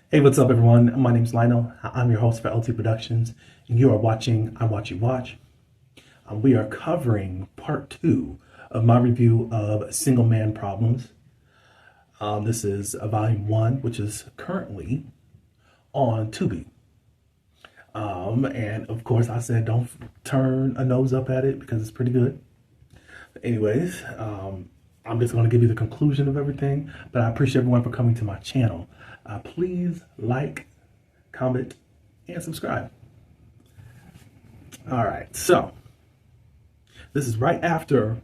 Hey, what's up, everyone? My name's Lionel. I'm your host for LT Productions, and you are watching I Watch You Watch. We are covering part two of my review of Single Man Problems. This is volume one, which is currently on Tubi. And of course, I said don't turn a nose up at it because it's pretty good. Anyways, I'm just going to give you the conclusion of everything, but I appreciate everyone for coming to my channel. Please like, comment, and subscribe. All right, so this is right after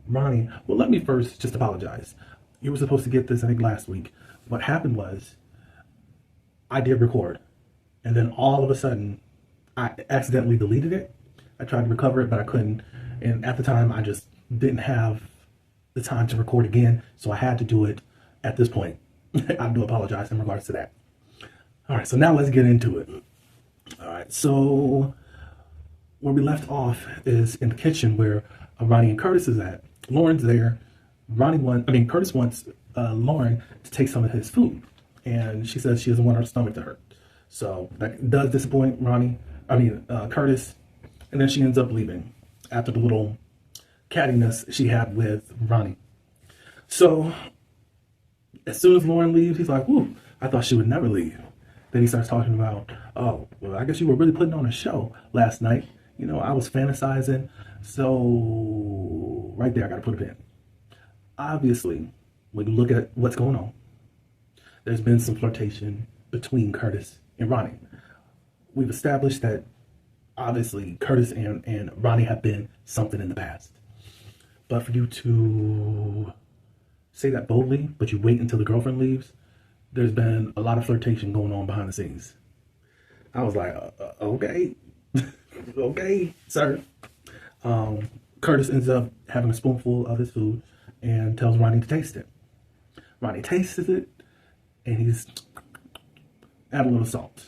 Ronnie. Well, let me first just apologize. You were supposed to get this, I think, last week. What happened was I did record, and then all of a sudden I accidentally deleted it. I tried to recover it, but I couldn't. And at the time, I just didn't have the time to record again, so I had to do it at this point. I do apologize in regards to that. All right, so now let's get into it. All right, so where we left off is in the kitchen where Ronnie and Curtis is at. Lauren's there. Curtis wants Lauren to take some of his food, and she says she doesn't want her stomach to hurt. So that does disappoint Curtis, and then she ends up leaving after the little cattiness she had with Ronnie. So as soon as Lauren leaves, he's like, "Whoo, I thought she would never leave." Then he starts talking about, "Oh, well, I guess you were really putting on a show last night. You know, I was fantasizing." So right there, I got to put a pin. Obviously, when you look at what's going on, there's been some flirtation between Curtis and Ronnie. We've established that obviously Curtis and Ronnie have been something in the past. But for you to say that boldly, but you wait until the girlfriend leaves, there's been a lot of flirtation going on behind the scenes. I was like, okay, okay, sir. Curtis ends up having a spoonful of his food and tells Ronnie to taste it. Ronnie tastes it, and he's add a little salt.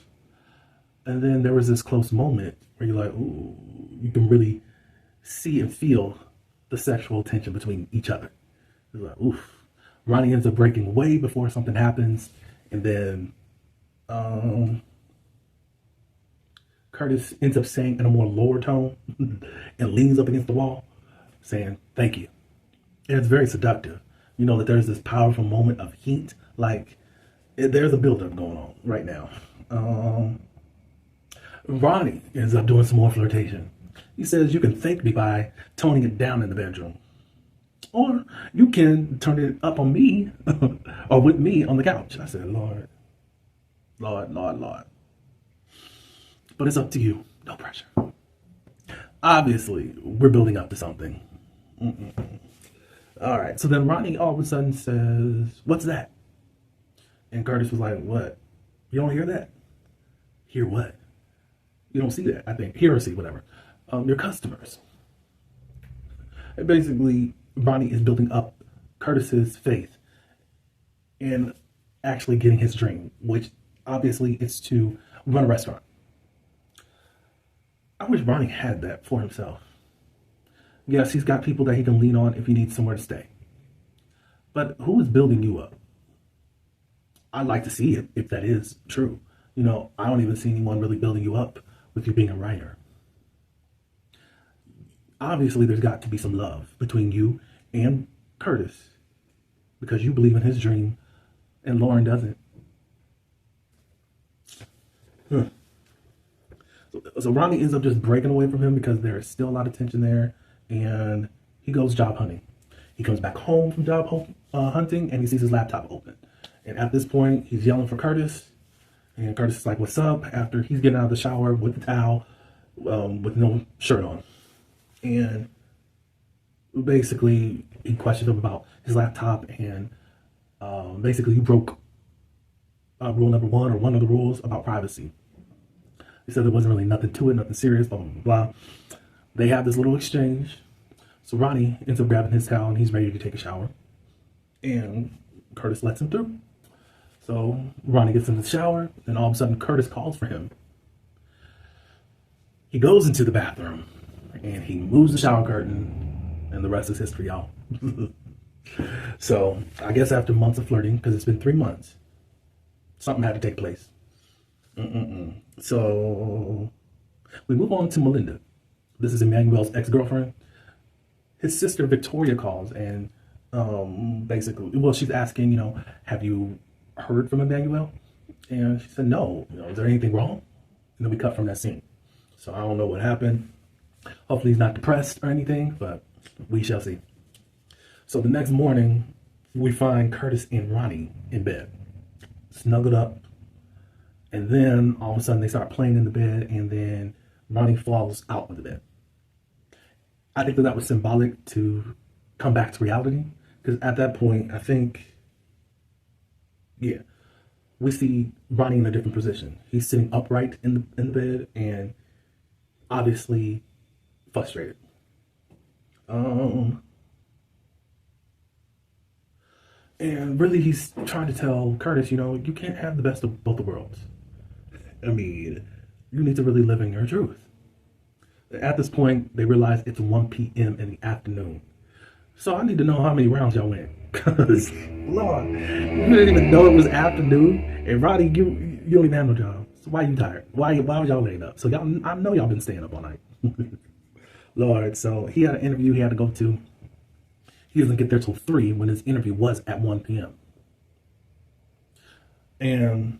And then there was this close moment where you're like, ooh, you can really see and feel the sexual tension between each other. It's like, oof. Ronnie ends up breaking away before something happens, and then Curtis ends up saying in a more lower tone and leans up against the wall, saying, "Thank you." And it's very seductive. You know that there's this powerful moment of heat, like there's a buildup going on right now. Ronnie ends up doing some more flirtation. He says, "You can thank me by toning it down in the bedroom. Or you can turn it up on me or with me on the couch." I said, Lord, Lord, Lord, Lord. But it's up to you. No pressure. Obviously, we're building up to something. All right. So then Ronnie all of a sudden says, "What's that?" And Curtis was like, "What? You don't hear that?" "Hear what?" "You don't see that, I think. Hear or see, whatever. Your customers." And basically, Ronnie is building up Curtis's faith in actually getting his dream, which obviously is to run a restaurant. I wish Ronnie had that for himself. Yes, he's got people that he can lean on if he needs somewhere to stay. But who is building you up? I'd like to see it if that is true. You know, I don't even see anyone really building you up with you being a writer. Obviously, there's got to be some love between you and Curtis because you believe in his dream and Lauren doesn't. So Ronnie ends up just breaking away from him because there is still a lot of tension there, and he goes job hunting. He comes back home from job hunting, and he sees his laptop open. And at this point, he's yelling for Curtis, and Curtis is like, "What's up?" after he's getting out of the shower with the towel, with no shirt on. And basically, he questioned him about his laptop, and basically, he broke rule number one, or one of the rules about privacy. He said there wasn't really nothing to it, nothing serious, blah, blah, blah. They have this little exchange. So Ronnie ends up grabbing his towel, and he's ready to take a shower. And Curtis lets him through. So Ronnie gets in the shower, and all of a sudden, Curtis calls for him. He goes into the bathroom, and he moves the shower curtain, and the rest is history, y'all. So I guess after months of flirting, because it's been 3 months, Something had to take place. So we move on to Melinda. This is Emmanuel's ex-girlfriend. His sister Victoria calls and basically, well, she's asking, have you heard from Emmanuel? And she said, no. Is there anything wrong? And then we cut from that scene. So I don't know what happened. Hopefully he's not depressed or anything, but we shall see. So the next morning, we find Curtis and Ronnie in bed, snuggled up. And then all of a sudden they start playing in the bed, and then Ronnie falls out of the bed. I think that was symbolic to come back to reality, because at that point, I think, we see Ronnie in a different position. He's sitting upright in the bed and obviously frustrated. And really, he's trying to tell Curtis, you can't have the best of both worlds. I mean, you need to really live in your truth. At this point, they realize it's 1 p.m. in the afternoon. So I need to know how many rounds y'all went. Because, Lord, you didn't even know it was afternoon. And Roddy, you don't even have no job. So why are you tired? Why was y'all laying up? So I know y'all been staying up all night. Lord, so he had an interview he had to go to. He doesn't get there till 3 when his interview was at 1 p.m. And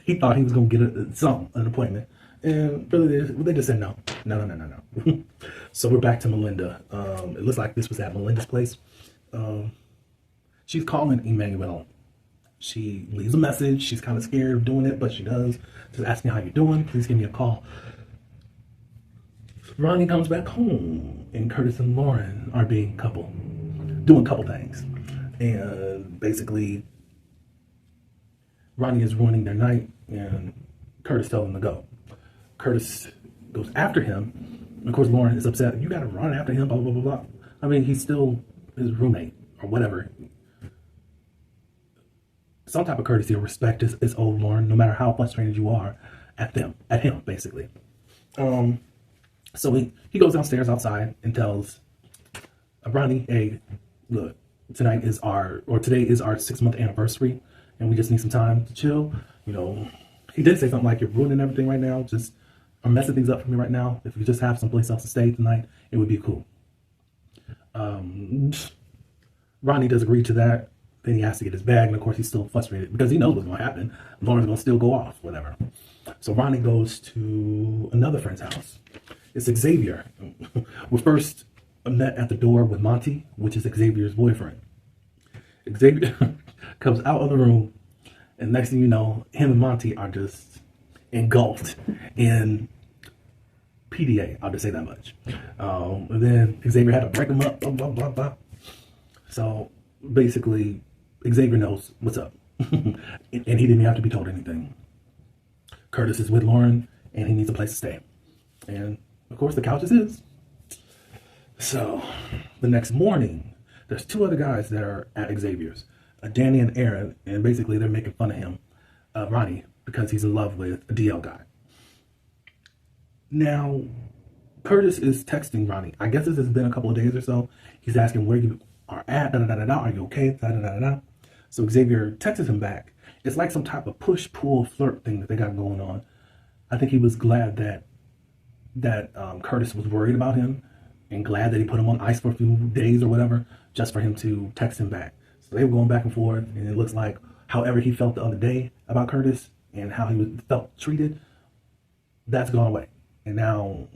he thought he was going to get an appointment. And really, they just said no. No. So we're back to Melinda. It looks like this was at Melinda's place. She's calling Emmanuel. She leaves a message. She's kind of scared of doing it, but she does. Just asking how you're doing. Please give me a call. Ronnie comes back home, and Curtis and Lauren are doing couple things. And basically, Ronnie is ruining their night, and Curtis tells him to go. Curtis goes after him. And of course, Lauren is upset. You got to run after him, blah, blah, blah, blah. I mean, he's still his roommate or whatever. Some type of courtesy or respect is owed Lauren, no matter how frustrated you are at him, basically. So he goes downstairs outside and tells Ronnie, hey, look, today is our 6-month anniversary, and we just need some time to chill. He did say something like, you're ruining everything right now. Just are messing things up for me right now. If you just have someplace else to stay tonight, it would be cool. Ronnie does agree to that. Then he has to get his bag, and of course he's still frustrated because he knows what's going to happen. Lauren's going to still go off, whatever. So Ronnie goes to another friend's house. It's Xavier. We first met at the door with Monty, which is Xavier's boyfriend. Xavier comes out of the room, and next thing you know, him and Monty are just engulfed in PDA. I'll just say that much. And then Xavier had to break him up, blah, blah, blah, blah. So basically, Xavier knows what's up. And he didn't have to be told anything. Curtis is with Lauren, and he needs a place to stay. And, of course, the couch is his. So, the next morning, there's 2 other guys that are at Xavier's. Danny and Aaron, and basically they're making fun of him, Ronnie, because he's in love with a DL guy. Now, Curtis is texting Ronnie. I guess this has been a couple of days or so. He's asking where you are at, da-da-da-da-da, are you okay, da-da-da-da-da. So Xavier texts him back. It's like some type of push-pull flirt thing that they got going on. I think he was glad that Curtis was worried about him and glad that he put him on ice for a few days or whatever, just for him to text him back. So they were going back and forth, and it looks like however he felt the other day about Curtis and how he felt treated, that's gone away. And now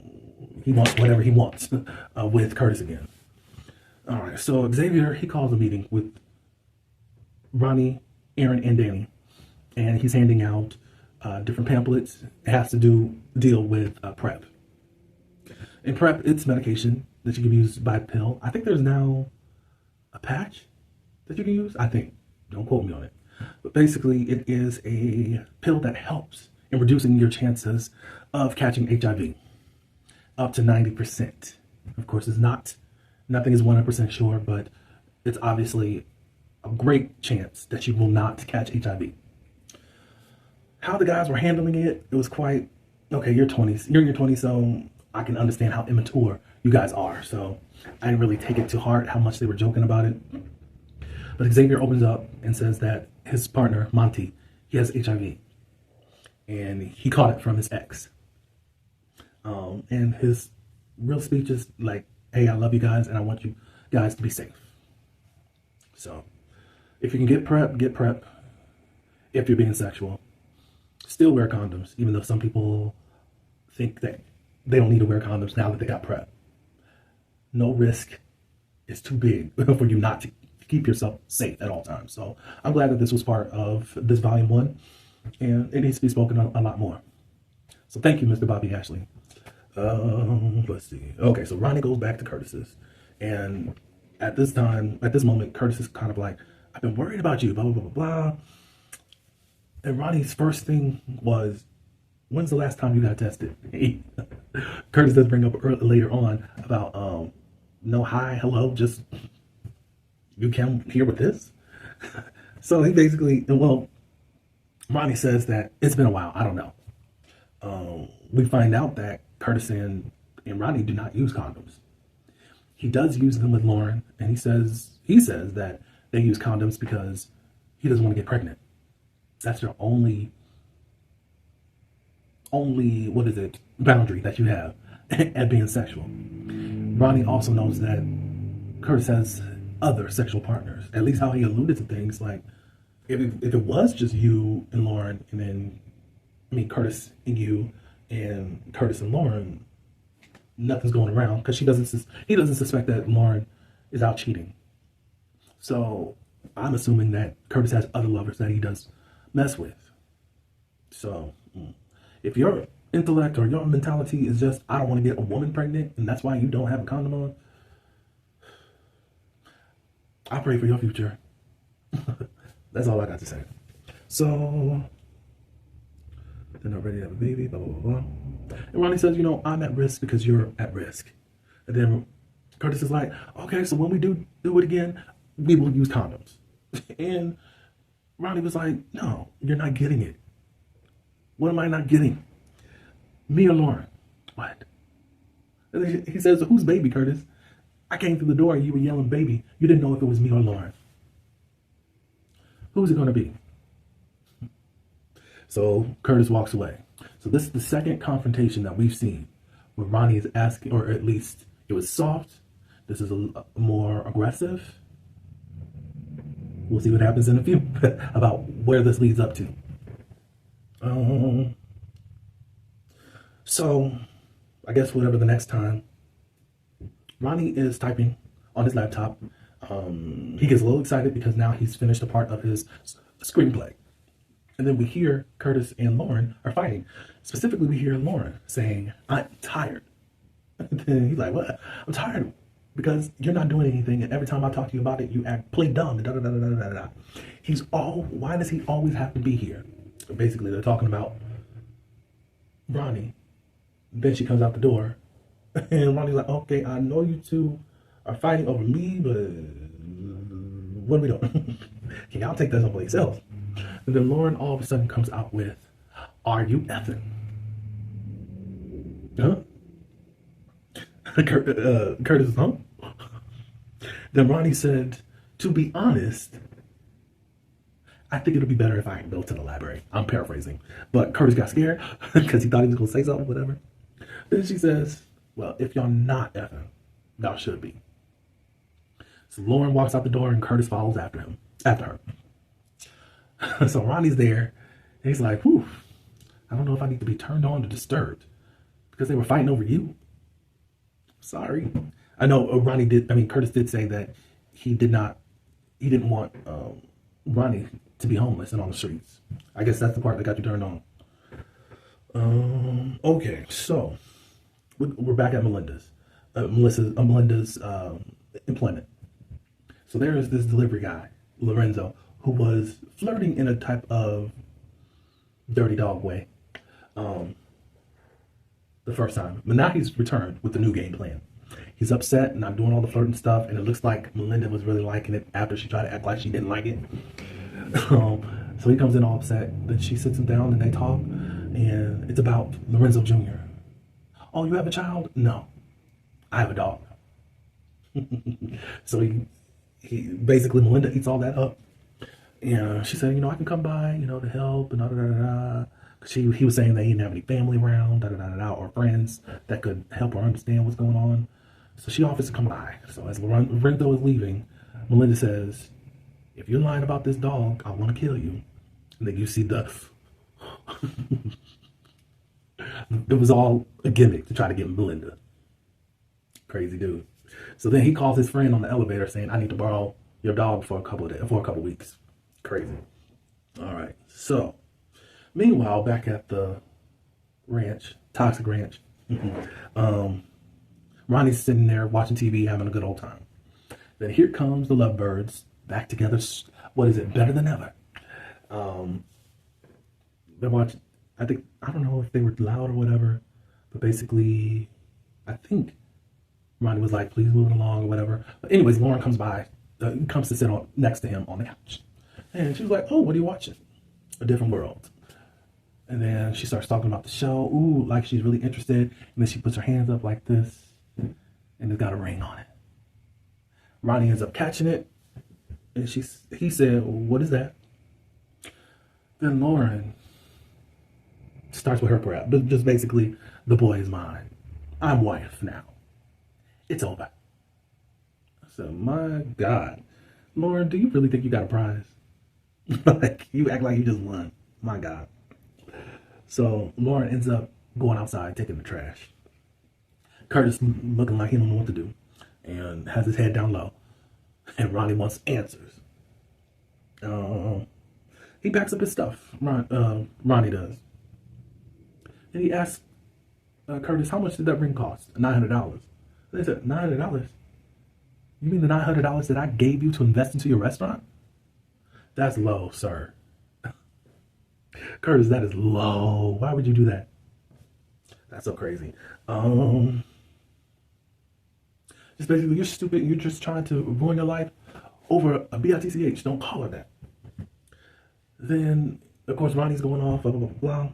he wants whatever he wants with Curtis again. All right, so Xavier, he calls a meeting with Ronnie, Aaron, and Danny, and he's handing out different pamphlets. It has to deal with PrEP. In PrEP, it's medication that you can use by pill. I think there's now a patch that you can use. I think. Don't quote me on it. But basically, it is a pill that helps in reducing your chances of catching HIV up to 90%. Of course, nothing is 100% sure, but it's obviously a great chance that you will not catch HIV. How the guys were handling it, it was quite, okay, you're in your 20s, so I can understand how immature you guys are. So I didn't really take it to heart how much they were joking about it. But Xavier opens up and says that his partner, Monty, he has HIV. And he caught it from his ex. And his real speech is like, hey, I love you guys and I want you guys to be safe. So if you can get PrEP, get PrEP. If you're being sexual, still wear condoms, even though some people think that they don't need to wear condoms now that they got PrEP. No risk is too big for you not to keep yourself safe at all times. So I'm glad that this was part of this volume 1, and it needs to be spoken a lot more. So thank you, Mr. Bobby Ashley. Let's see. Okay, so Ronnie goes back to Curtis's, and at this moment, Curtis is kind of like, I've been worried about you, blah, blah, blah, blah, blah. And Ronnie's first thing was, when's the last time you got tested? Curtis does bring up later on about, no hi, hello, just, you came here with this? So he basically, well, Ronnie says that it's been a while, I don't know. We find out that Curtis and Ronnie do not use condoms. He does use them with Lauren, and he says that they use condoms because he doesn't want to get pregnant. That's your only what is it, boundary that you have at being sexual. Ronnie also knows that Curtis has other sexual partners. At least how he alluded to things, like if it was just you and Lauren, and then Curtis and you and Curtis and Lauren, nothing's going around because he doesn't suspect that Lauren is out cheating. So I'm assuming that Curtis has other lovers that he does mess with. So if your intellect or your mentality is just, I don't want to get a woman pregnant, and that's why you don't have a condom on, I pray for your future. That's all I got to say. So they're not ready to have a baby, blah, blah, blah, blah. And Ronnie says, I'm at risk because you're at risk. And then Curtis is like, okay, so when we do it again, we will use condoms. And Ronnie was like, no, you're not getting it. What am I not getting? Me or Lauren? What? And then he says, who's baby, Curtis? I came through the door and you were yelling baby. You didn't know if it was me or Lauren. Who's it going to be? So Curtis walks away. So this is the second confrontation that we've seen where Ronnie is asking, or at least it was soft. This is a more aggressive. We'll see what happens in a few about where this leads up to. So I guess whatever the next time, Ronnie is typing on his laptop. He gets a little excited because now he's finished a part of his screenplay. And then we hear Curtis and Lauren are fighting. Specifically, we hear Lauren saying, I'm tired. And then he's like, what? I'm tired because you're not doing anything. And every time I talk to you about it, you play dumb. And da, da, da, da, da, da. Why does he always have to be here? Basically, they're talking about Ronnie. Then she comes out the door. And Ronnie's like, okay, I know you two are fighting over me, but what are we doing? Okay, I'll take that someplace else. And then Lauren all of a sudden comes out with, are you effing? Huh? Curtis, huh? Then Ronnie said, to be honest, I think it'll be better if I go to the library. I'm paraphrasing. But Curtis got scared because he thought he was going to say something, whatever. Then she says, well, if y'all not effing, y'all should be. So Lauren walks out the door and Curtis follows after her. So Ronnie's there. And he's like, whew, I don't know if I need to be turned on or disturbed because they were fighting over you. Sorry. I know Curtis did say that he didn't want Ronnie to be homeless and on the streets. I guess that's the part that got you turned on. Okay, so we're back at Melinda's employment. So there is this delivery guy, Lorenzo, who was flirting in a type of dirty dog way the first time. But now he's returned with the new game plan. He's upset and I'm doing all the flirting stuff, and it looks like Melinda was really liking it after she tried to act like she didn't like it. So he comes in all upset. Then she sits him down and they talk, and it's about Lorenzo Jr. Oh, you have a child? No, I have a dog. So he basically, Melinda eats all that up. And she said, I can come by, to help and da da da da. He was saying that he didn't have any family around, da da da da, or friends that could help her understand what's going on. So she offers to come by. So as Lorenzo is leaving, Melinda says, "If you're lying about this dog, I want to kill you." And then you see the. It was all a gimmick to try to get Melinda. Crazy dude. So then he calls his friend on the elevator saying, "I need to borrow your dog for a couple of days, for a couple of weeks." Crazy. All right. So meanwhile, back at the ranch, Toxic Ranch, Ronnie's sitting there watching TV, having a good old time. Then here comes the Lovebirds back together. What is it? Better than ever. Um, they're watching. I don't know if they were loud or whatever, but basically, I think Ronnie was like, "Please move it along" or whatever. But anyways, Lauren comes to sit on next to him on the couch, and she was like, "Oh, what are you watching?" A Different World. And then she starts talking about the show. Ooh, like she's really interested. And then she puts her hands up like this, and it's got a ring on it. Ronnie ends up catching it, and he said, "What is that?" Then Lauren starts with her crap. But just basically, the boy is mine. I'm wife now. It's over. I said, my God. Lauren, do you really think you got a prize? Like, you act like you just won. My God. So Lauren ends up going outside, taking the trash. Curtis looking like he don't know what to do and has his head down low. And Ronnie wants answers. He packs up his stuff. Ronnie does. And he asks Curtis, "How much did that ring cost?" $900. They said, $900? You mean the $900 that I gave you to invest into your restaurant? That's low, sir. Curtis, that is low. Why would you do that? That's so crazy. Just basically, you're stupid. You're just trying to ruin your life over a bitch. Don't call her that. Then, of course, Ronnie's going off, blah, blah, blah, blah.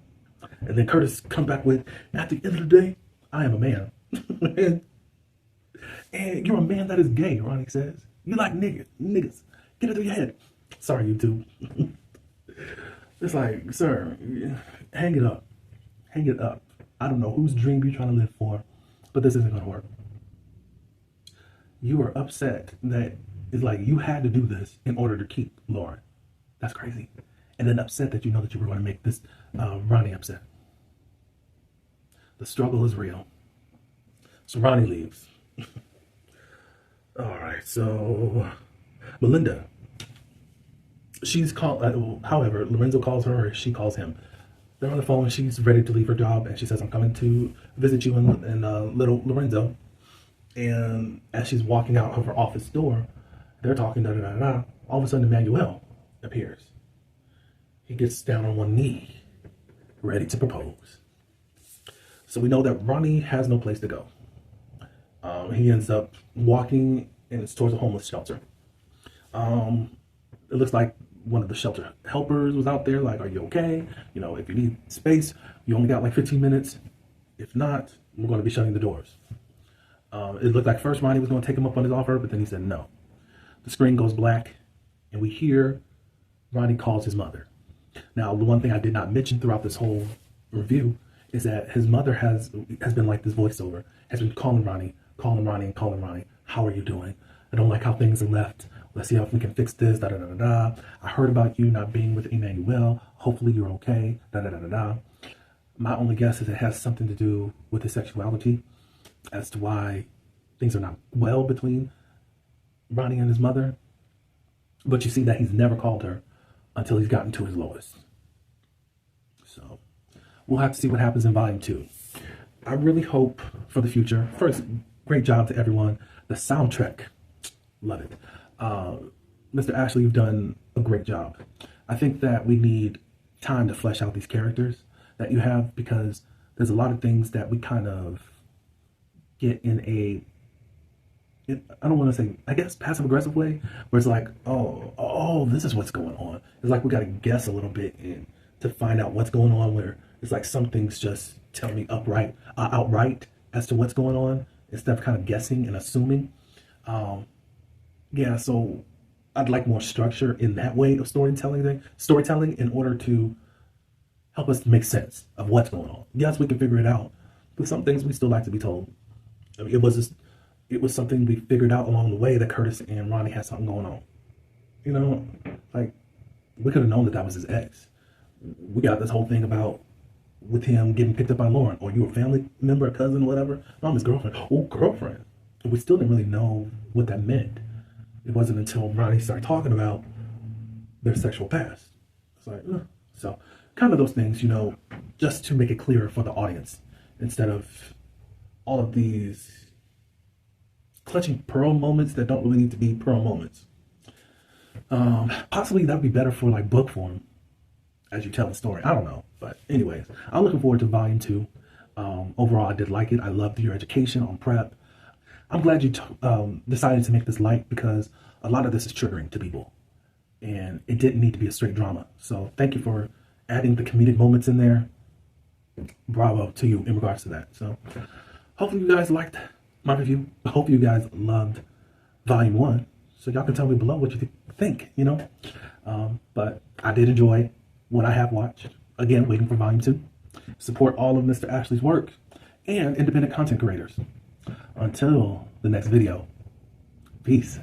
And then Curtis comes back with, "At the end of the day, I am a man." and you're a man that is gay, Ronnie says. "You like niggas. Get it through your head." Sorry, YouTube. It's like, sir, hang it up. Hang it up. I don't know whose dream you're trying to live for, but this isn't going to work. You are upset that it's like you had to do this in order to keep Lauren. That's crazy. And then upset that you know that you were going to make this Ronnie upset. The struggle is real. So Ronnie leaves. All right, so Melinda. She's called, however, Lorenzo calls her, or she calls him. They're on the phone, she's ready to leave her job, and she says, "I'm coming to visit you and little Lorenzo." And as she's walking out of her office door, they're talking, da da da da. All of a sudden, Emmanuel appears. He gets down on one knee, ready to propose. So we know that Ronnie has no place to go. He ends up walking, and it's towards a homeless shelter. It looks like one of the shelter helpers was out there, like, "Are you okay? If you need space, you only got like 15 minutes. If not, we're going to be shutting the doors." It looked like first Ronnie was going to take him up on his offer, but then he said no. The screen goes black, and we hear Ronnie calls his mother. Now, the one thing I did not mention throughout this whole review is that his mother has been like this voiceover, has been calling Ronnie, and calling Ronnie. "How are you doing? I don't like how things are left. Let's see how we can fix this, da da da da da. I heard about you not being with Emmanuel. Hopefully you're okay, da da da da da." My only guess is it has something to do with his sexuality as to why things are not well between Ronnie and his mother. But you see that he's never called her until he's gotten to his lowest. So we'll have to see what happens in volume 2. I really hope for the future. First, great job to everyone. The soundtrack, love it. Mr. Ashley, you've done a great job. I think that we need time to flesh out these characters that you have, because there's a lot of things that we kind of get I don't want to say, I guess, passive aggressive way, where it's like, oh, this is what's going on. It's like we got to guess a little bit to find out what's going on, where it's like some things just tell me outright as to what's going on, instead of kind of guessing and assuming. Yeah, so I'd like more structure in that way of storytelling in order to help us make sense of what's going on. Yes, we can figure it out, but some things we still like to be told. I mean, it was something we figured out along the way that Curtis and Ronnie had something going on. You know, like we could have known that that was his ex. We got this whole thing about with him getting picked up by Lauren, or you a family member, a cousin, whatever. No, I'm his girlfriend. Oh, girlfriend. And we still didn't really know what that meant. It wasn't until Ronnie started talking about their sexual past. It's like, so kind of those things, you know, just to make it clearer for the audience instead of all of these clutching pearl moments that don't really need to be pearl moments. Possibly that would be better for like book form as you tell the story. I don't know. But anyways, I'm looking forward to volume 2. Overall, I did like it. I loved your education on prep. I'm glad you decided to make this light because a lot of this is triggering to people. And it didn't need to be a straight drama. So thank you for adding the comedic moments in there. Bravo to you in regards to that. So hopefully you guys liked my review. I hope you guys loved volume 1. So y'all can tell me below what you think, you know. But I did enjoy what I have watched. Again, waiting for volume 2. Support all of Mr. Ashley's work and independent content creators. Until the next video, peace.